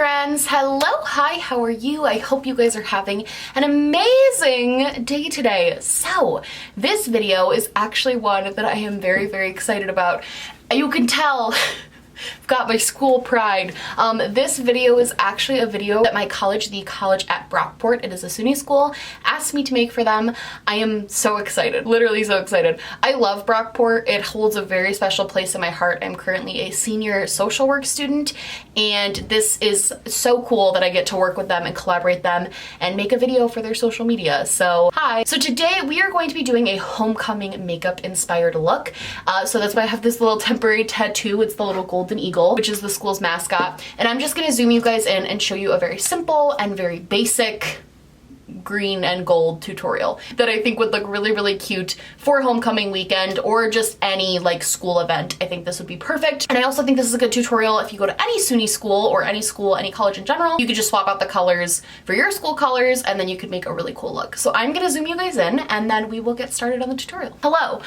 friends. Hello, hi, how are you? I hope you guys are having an amazing day today. So this video is actually one that I am very, very excited about. You can tell I've got my school pride. This video is actually a video that my college, the college at Brockport, it is a SUNY school, asked me to make for them. I am so excited, literally so excited. I love Brockport. It holds a very special place in my heart. I'm currently a senior social work student, and this is so cool that I get to work with them and collaborate them and make a video for their social media. So hi. So today we are going to be doing a homecoming makeup inspired look. So that's why I have this little temporary tattoo. It's the little golden eagle, which is the school's mascot. And I'm just gonna zoom you guys in and show you a very simple and very basic green and gold tutorial that I think would look really, really cute for homecoming weekend or just any like school event. I think this would be perfect. And I also think this is a good tutorial if you go to any SUNY school or any school, any college in general. You could just swap out the colors for your school colors and then you could make a really cool look. So I'm gonna zoom you guys in and then we will get started on the tutorial. Hello.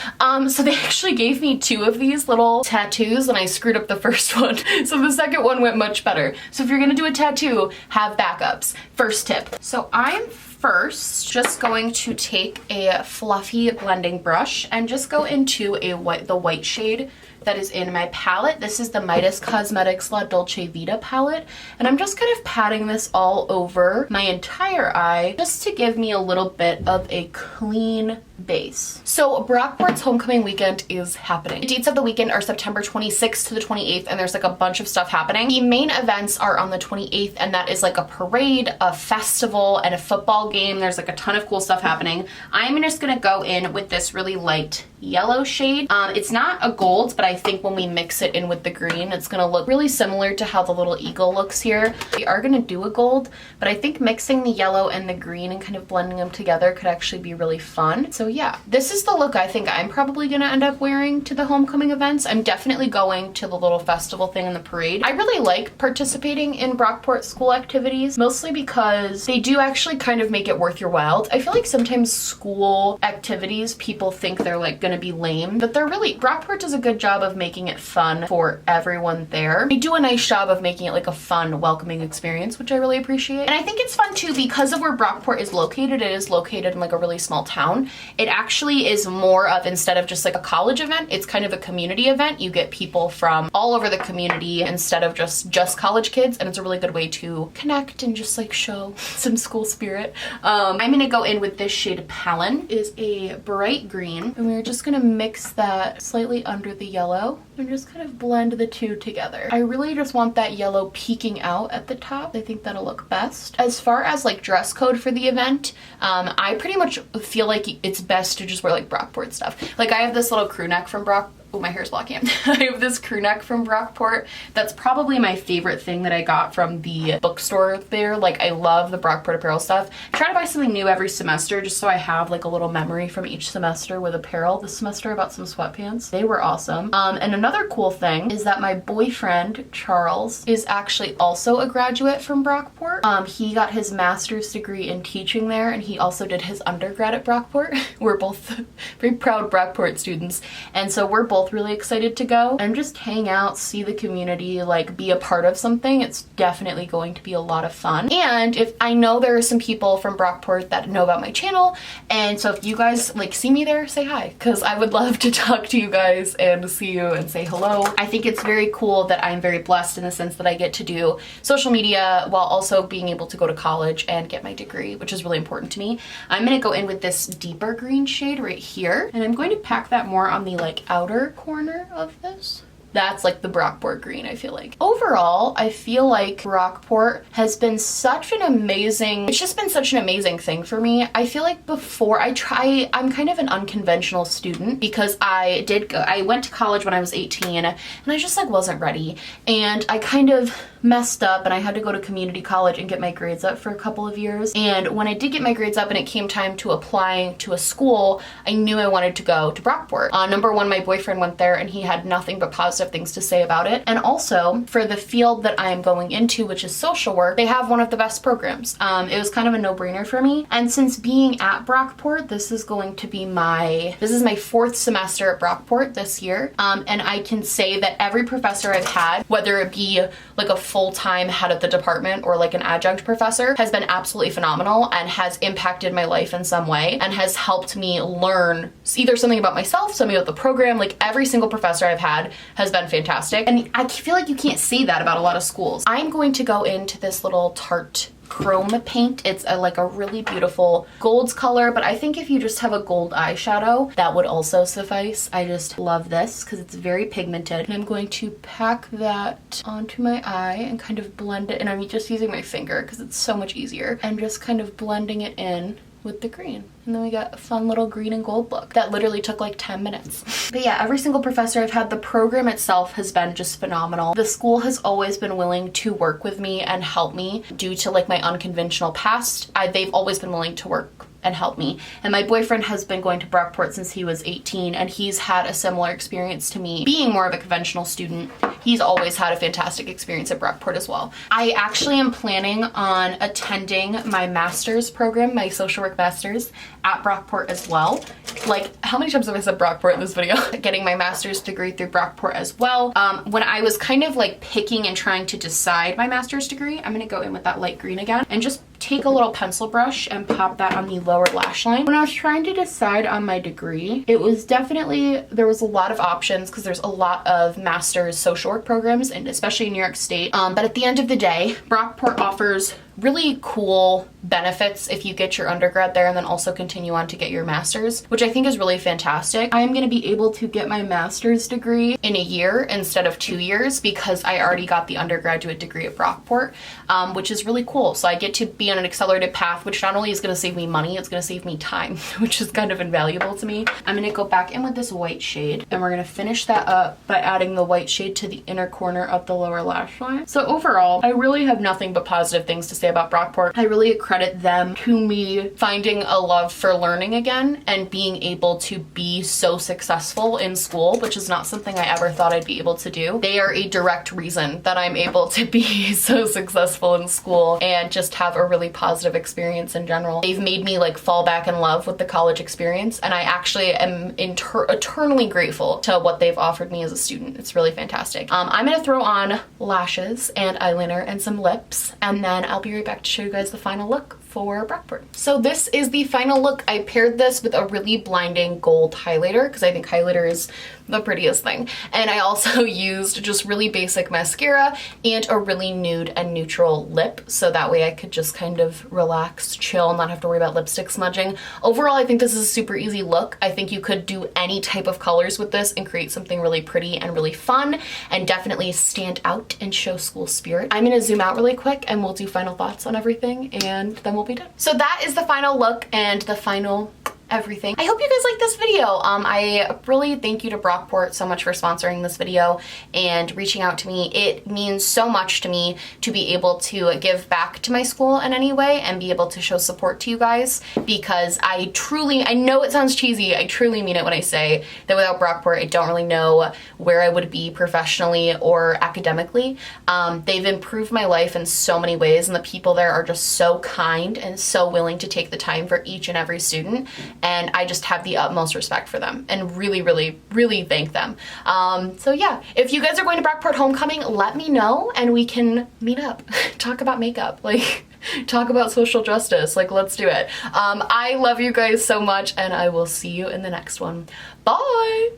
So they actually gave me two of these little tattoos and I screwed up the first one. So the second one went much better. So if you're gonna do a tattoo, have backups. First tip. So I'm first just going to take a fluffy blending brush and just go into the white shade that is in my palette. This is the Midas Cosmetics La Dolce Vita palette, and I'm just kind of patting this all over my entire eye just to give me a little bit of a clean base. So Brockport's homecoming weekend is happening. The dates of the weekend are September 26th to the 28th, and there's like a bunch of stuff happening. The main events are on the 28th, and that is like a parade, a festival, and a football game. There's like a ton of cool stuff happening. I'm just gonna go in with this really light yellow shade. It's not a gold, but I think when we mix it in with the green, it's gonna look really similar to how the little eagle looks here. We are gonna do a gold, but I think mixing the yellow and the green and kind of blending them together could actually be really fun. So yeah, this is the look I think I'm probably gonna end up wearing to the homecoming events. I'm definitely going to the little festival thing in the parade. I really like participating in Brockport school activities, mostly because they do actually kind of make it worth your while. I feel like sometimes school activities, people think they're like gonna be lame, but they're really, Brockport does a good job of making it fun for everyone there. They do a nice job of making it like a fun, welcoming experience, which I really appreciate. And I think it's fun too because of where Brockport is located. It is located in like a really small town. It actually is more of, instead of just like a college event, it's kind of a community event. You get people from all over the community instead of just college kids, and it's a really good way to connect and just like show some school spirit. I'm gonna go in with this shade Palin. It is a bright green, and we're just gonna mix that slightly under the yellow and just kind of blend the two together. I really just want that yellow peeking out at the top. I think that'll look best. As far as like dress code for the event, I pretty much feel like it's best to just wear like Brockport stuff. Like I have this little crew neck from Oh, my hair's blocking it. I have this crew neck from Brockport. That's probably my favorite thing that I got from the bookstore there. Like I love the Brockport apparel stuff. I try to buy something new every semester just so I have like a little memory from each semester with apparel. This semester I bought some sweatpants. They were awesome. And another cool thing is that my boyfriend, Charles, is actually also a graduate from Brockport. He got his master's degree in teaching there, and he also did his undergrad at Brockport. We're both very proud Brockport students, and so we're both really excited to go and just hang out, see the community, like be a part of something. It's definitely going to be a lot of fun. And if I know there are some people from Brockport that know about my channel, and so if you guys like see me there, say hi, because I would love to talk to you guys and see you and say hello. I think it's very cool that I'm very blessed in the sense that I get to do social media while also being able to go to college and get my degree, which is really important to me. I'm gonna go in with this deeper green shade right here, and I'm going to pack that more on the like outer corner of this. That's like the Brockport green, I feel like. Overall, I feel like Brockport has been such an amazing, it's just been such an amazing thing for me. I feel like before I'm kind of an unconventional student because I went to college when I was 18 and I just like wasn't ready. And I kind of messed up and I had to go to community college and get my grades up for a couple of years. And when I did get my grades up and it came time to applying to a school, I knew I wanted to go to Brockport. Number one, my boyfriend went there and he had nothing but positive positive things to say about it. And also for the field that I am going into, which is social work, they have one of the best programs. It was kind of a no-brainer for me. And since being at Brockport, this is my 4th semester at Brockport this year. And I can say that every professor I've had, whether it be like a full-time head of the department or like an adjunct professor, has been absolutely phenomenal and has impacted my life in some way and has helped me learn either something about myself, something about the program. Like every single professor I've had has been fantastic. And I feel like you can't say that about a lot of schools. I'm going to go into this little Tarte chrome paint. It's like a really beautiful gold color, but I think if you just have a gold eyeshadow, that would also suffice. I just love this because it's very pigmented. And I'm going to pack that onto my eye and kind of blend it. And I'm just using my finger because it's so much easier. And just kind of blending it in with the green. And then we got a fun little green and gold look. That literally took like 10 minutes. But yeah, every single professor I've had, the program itself has been just phenomenal. The school has always been willing to work with me and help me due to like my unconventional past. They've always been willing to work and help me. And my boyfriend has been going to Brockport since he was 18, and he's had a similar experience to me. Being more of a conventional student, he's always had a fantastic experience at Brockport as well. I actually am planning on attending my master's program, my social work master's, at Brockport as well. Like, how many times have I said Brockport in this video? Getting my master's degree through Brockport as well. When I was kind of like picking and trying to decide my master's degree, I'm gonna go in with that light green again and just take a little pencil brush and pop that on the lower lash line. When I was trying to decide on my degree, it was definitely, there was a lot of options because there's a lot of master's social work programs, and especially in New York State. But at the end of the day, Brockport offers really cool benefits if you get your undergrad there and then also continue on to get your master's, which I think is really fantastic. I am going to be able to get my master's degree in a year instead of 2 years because I already got the undergraduate degree at Brockport, which is really cool. So I get to be on an accelerated path, which not only is going to save me money, it's going to save me time, which is kind of invaluable to me. I'm going to go back in with this white shade, and we're going to finish that up by adding the white shade to the inner corner of the lower lash line. So overall, I really have nothing but positive things to say about Brockport. I really credit them to me finding a love for learning again and being able to be so successful in school, which is not something I ever thought I'd be able to do. They are a direct reason that I'm able to be so successful in school and just have a really positive experience in general. They've made me like fall back in love with the college experience, and I actually am eternally grateful to what they've offered me as a student. It's really fantastic. I'm gonna throw on lashes and eyeliner and some lips, and then I'll be right back to show you guys the final look for Brockport. So this is the final look. I paired this with a really blinding gold highlighter because I think highlighter is the prettiest thing. And I also used just really basic mascara and a really nude and neutral lip, so that way I could just kind of relax, chill, not have to worry about lipstick smudging. Overall, I think this is a super easy look. I think you could do any type of colors with this and create something really pretty and really fun and definitely stand out and show school spirit. I'm gonna zoom out really quick and we'll do final thoughts on everything and then we'll be done. So that is the final look and the final everything. I hope you guys like this video. I really thank you to Brockport so much for sponsoring this video and reaching out to me. It means so much to me to be able to give back to my school in any way and be able to show support to you guys, because I know it sounds cheesy, I truly mean it when I say that without Brockport I don't really know where I would be professionally or academically. They've improved my life in so many ways, and the people there are just so kind and so willing to take the time for each and every student. And I just have the utmost respect for them and really, really, really thank them. So yeah, if you guys are going to Brockport homecoming, let me know and we can meet up, talk about makeup, like talk about social justice, like let's do it. I love you guys so much and I will see you in the next one. Bye!